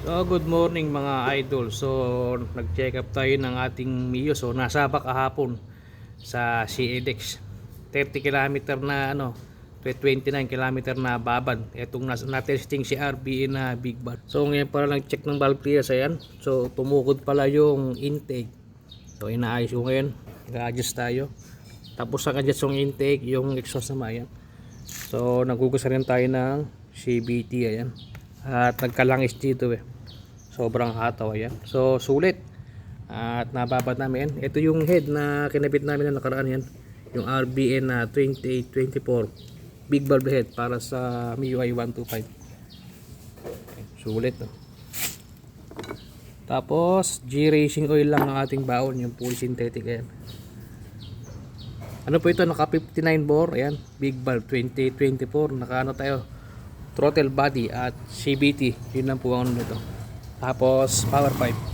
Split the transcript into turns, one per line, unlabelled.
So, good morning mga idol. So, nag-check up tayo ng ating Mio. So, nasabak kahapon sa CEDEX. 30 km na 29 km na babad. Itong na-testing si RBE na big valve. So, ngayon para lang check ng valve clearance. Ayan. So, tumukod pala yung intake. So, inaayos ko ngayon. Nag-adjust tayo. Tapos ang adjust yung intake, yung exhaust naman. Ayan. So, nagugusan rin tayo ng CBT. Ayan. At nagkalangis dito sobrang hataw. Ayan. So sulit at nababad namin. Ito yung head na kinabit namin na nakaraan. Yan yung RBN na 2824 big valve head para sa MIUI 125. Sulit Tapos G Racing oil lang ang ating baon, yung full synthetic. Ayan. Ano po ito, naka 59 bore. Ayan, big valve 2024. Naka tayo, throttle body at CBT. Yun lang po ang nito. Tapos power pipe.